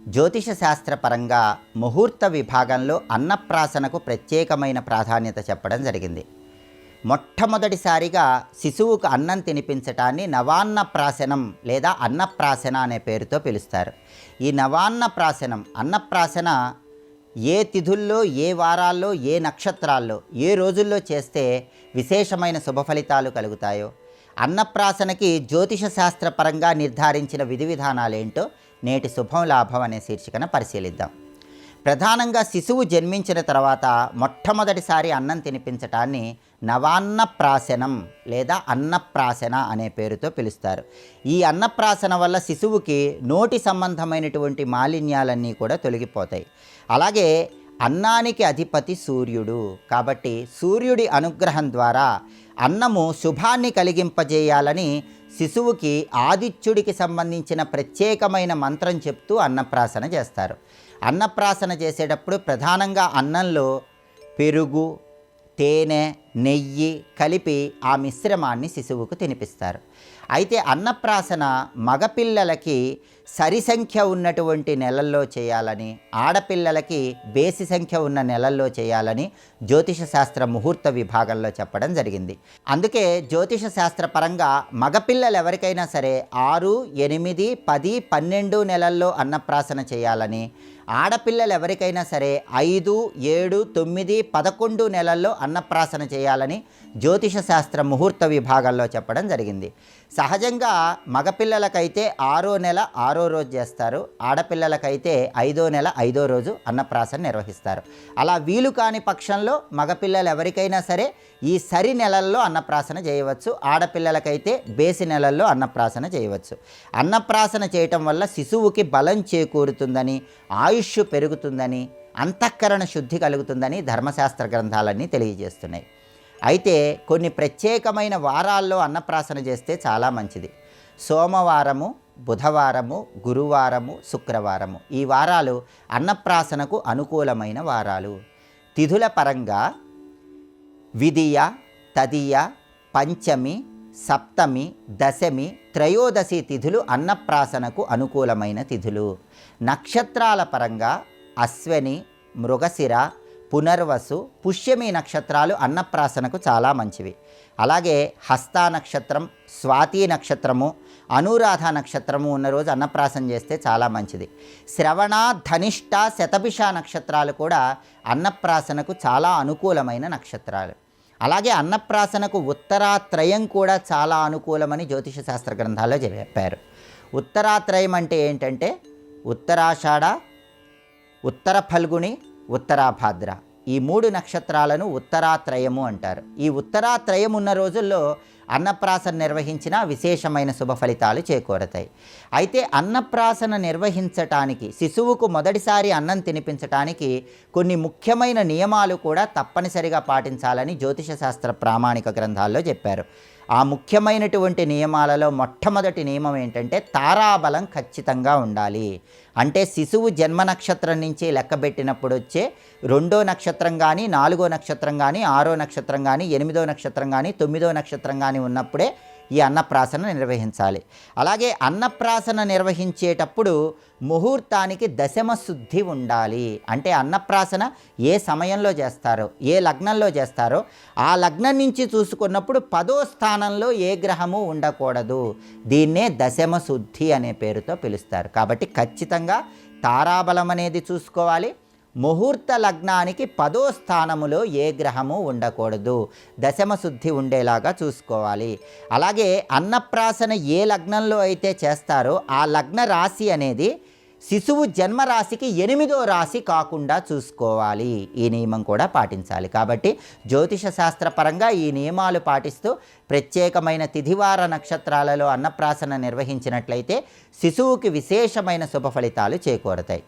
జ్యోతిష శాస్త్రపరంగా ముహూర్త విభాగంలో అన్నప్రాసనకు ప్రత్యేకమైన ప్రాధాన్యత చెప్పడం జరిగింది. మొట్టమొదటిసారిగా శిశువుకు అన్నం తినిపించటాన్ని నవాన్నప్రాసనం లేదా అన్నప్రాసన అనే పేరుతో పిలుస్తారు. ఈ నవాన్నప్రాసనం, అన్నప్రాసన ఏ తిథుల్లో, ఏ వారాల్లో, ఏ నక్షత్రాల్లో, ఏ రోజుల్లో చేస్తే విశేషమైన శుభ ఫలితాలు కలుగుతాయో, అన్నప్రాసనకి జ్యోతిష శాస్త్రపరంగా నిర్ధారించిన విధి విధానాలేంటో నేటి శుభం లాభం అనే శీర్షికన పరిశీలిద్దాం. ప్రధానంగా శిశువు జన్మించిన తర్వాత మొట్టమొదటిసారి అన్నం తినిపించటాన్ని నవాన్నప్రాసనం లేదా అన్నప్రాసన అనే పేరుతో పిలుస్తారు. ఈ అన్నప్రాసన వల్ల శిశువుకి నోటి సంబంధమైనటువంటి మాలిన్యాలన్నీ కూడా తొలగిపోతాయి. అలాగే అన్నానికి అధిపతి సూర్యుడు కాబట్టి సూర్యుడి అనుగ్రహం ద్వారా అన్నము శుభాన్ని కలిగింపజేయాలని శిశువుకి ఆదిత్యుడికి సంబంధించిన ప్రత్యేకమైన మంత్రం చెప్తూ అన్నప్రాసన చేస్తారు. అన్నప్రాసన చేసేటప్పుడు ప్రధానంగా అన్నంలో పెరుగు, తేనె, నెయ్యి కలిపి ఆ మిశ్రమాన్ని శిశువుకు తినిపిస్తారు. అయితే అన్నప్రాసన మగపిల్లలకి సరి సంఖ్య ఉన్నటువంటి నెలల్లో చేయాలని, ఆడపిల్లలకి బేసి సంఖ్య ఉన్న నెలల్లో చేయాలని జ్యోతిష శాస్త్ర ముహూర్త విభాగంలో చెప్పడం జరిగింది. అందుకే జ్యోతిష శాస్త్ర పరంగా మగపిల్లలు ఎవరికైనా సరే 6, 8, 10, 12 నెలల్లో అన్నప్రాసన చేయాలని, ఆడపిల్లలు ఎవరికైనా సరే 5, 7, 9, 11 నెలల్లో అన్నప్రాసన చేయాలని జ్యోతిష శాస్త్ర ముహూర్త విభాగంలో చెప్పడం జరిగింది. సహజంగా మగపిల్లలకైతే 6వ నెల 6వ రోజు చేస్తారు, ఆడపిల్లలకైతే 5వ నెల 5వ రోజు అన్నప్రాసన నిర్వహిస్తారు. అలా వీలు కాని పక్షంలో మగపిల్లలు ఎవరికైనా సరే ఈ సరి నెలల్లో అన్నప్రాసన చేయవచ్చు, ఆడపిల్లలకైతే బేసి నెలల్లో అన్నప్రాసన చేయవచ్చు. అన్నప్రాసన చేయటం వల్ల శిశువుకి బలం చేకూరుతుందని, ఆయుష్ పెరుగుతుందని, అంతఃకరణ శుద్ధి కలుగుతుందని ధర్మశాస్త్ర గ్రంథాలన్నీ తెలియజేస్తున్నాయి. అయితే కొన్ని ప్రత్యేకమైన వారాల్లో అన్నప్రాసన చేస్తే చాలా మంచిది. సోమవారము, బుధవారము, గురువారము, శుక్రవారము ఈ వారాలు అన్నప్రాసనకు అనుకూలమైన వారాలు. తిథుల పరంగా విదియ, తదియ, పంచమి, సప్తమి, దశమి, త్రయోదశి తిథులు అన్నప్రాసనకు అనుకూలమైన తిథులు. నక్షత్రాల పరంగా అశ్వని, మృగశిర, పునర్వసు, పుష్యమి నక్షత్రాలు అన్నప్రాసనకు చాలా మంచివి. అలాగే హస్తా నక్షత్రం, స్వాతి నక్షత్రము, అనురాధ నక్షత్రము ఉన్న రోజు అన్నప్రాసన చేస్తే చాలా మంచిది. శ్రవణ, ధనిష్ట, శతభిష నక్షత్రాలు కూడా అన్నప్రాసనకు చాలా అనుకూలమైన నక్షత్రాలు. అలాగే అన్నప్రాసనకు ఉత్తరాత్రయం కూడా చాలా అనుకూలమని జ్యోతిష శాస్త్ర గ్రంథాల్లో చెప్పారు. ఉత్తరాత్రయం అంటే ఏంటంటే ఉత్తరాషాఢ, ఉత్తర ఫల్గుణి, ఉత్తరాభాద్ర ఈ 3 నక్షత్రాలను ఉత్తరాత్రయము అంటారు. ఈ ఉత్తరాత్రయం ఉన్న రోజుల్లో అన్నప్రాసన నిర్వహించిన విశేషమైన శుభ ఫలితాలు చేకూరతాయి. అయితే అన్నప్రాసన నిర్వహించటానికి, శిశువుకు మొదటిసారి అన్నం తినిపించటానికి కొన్ని ముఖ్యమైన నియమాలు కూడా తప్పనిసరిగా పాటించాలని జ్యోతిష శాస్త్ర ప్రామాణిక గ్రంథాల్లో చెప్పారు. ఆ ముఖ్యమైనటువంటి నియమాలలో మొట్టమొదటి నియమం ఏంటంటే తారాబలం ఖచ్చితంగా ఉండాలి. అంటే శిశువు జన్మ నక్షత్రం నుంచి లెక్కబెట్టినప్పుడు వచ్చే 2వ నక్షత్రం కానీ, 4వ నక్షత్రం కానీ, 6వ నక్షత్రం కానీ, 8వ నక్షత్రం కానీ, 9వ నక్షత్రం కానీ ఉన్నప్పుడే ఈ అన్నప్రాసన నిర్వహించాలి. అలాగే అన్నప్రాసన నిర్వహించేటప్పుడు ముహూర్తానికి దశమ శుద్ధి ఉండాలి. అంటే అన్నప్రాసన ఏ సమయంలో చేస్తారో, ఏ లగ్నంలో చేస్తారో ఆ లగ్నం నుంచి చూసుకున్నప్పుడు 10వ స్థానంలో ఏ గ్రహము ఉండకూడదు. దీన్నే దశమ శుద్ధి అనే పేరుతో పిలుస్తారు. కాబట్టి ఖచ్చితంగా తారాబలం అనేది చూసుకోవాలి. ముహూర్త లగ్నానికి 10వ స్థానములో ఏ గ్రహము ఉండకూడదు. దశమ శుద్ధి ఉండేలాగా చూసుకోవాలి. అలాగే అన్నప్రాసన ఏ లగ్నంలో అయితే చేస్తారో ఆ లగ్న రాశి అనేది శిశువు జన్మరాశికి 8వ రాశి కాకుండా చూసుకోవాలి. ఈ నియమం కూడా పాటించాలి. కాబట్టి జ్యోతిష శాస్త్రపరంగా ఈ నియమాలు పాటిస్తూ ప్రత్యేకమైన తిథివార నక్షత్రాలలో అన్నప్రాసన నిర్వహించినట్లయితే శిశువుకి విశేషమైన శుభ ఫలితాలు చేకూరతాయి.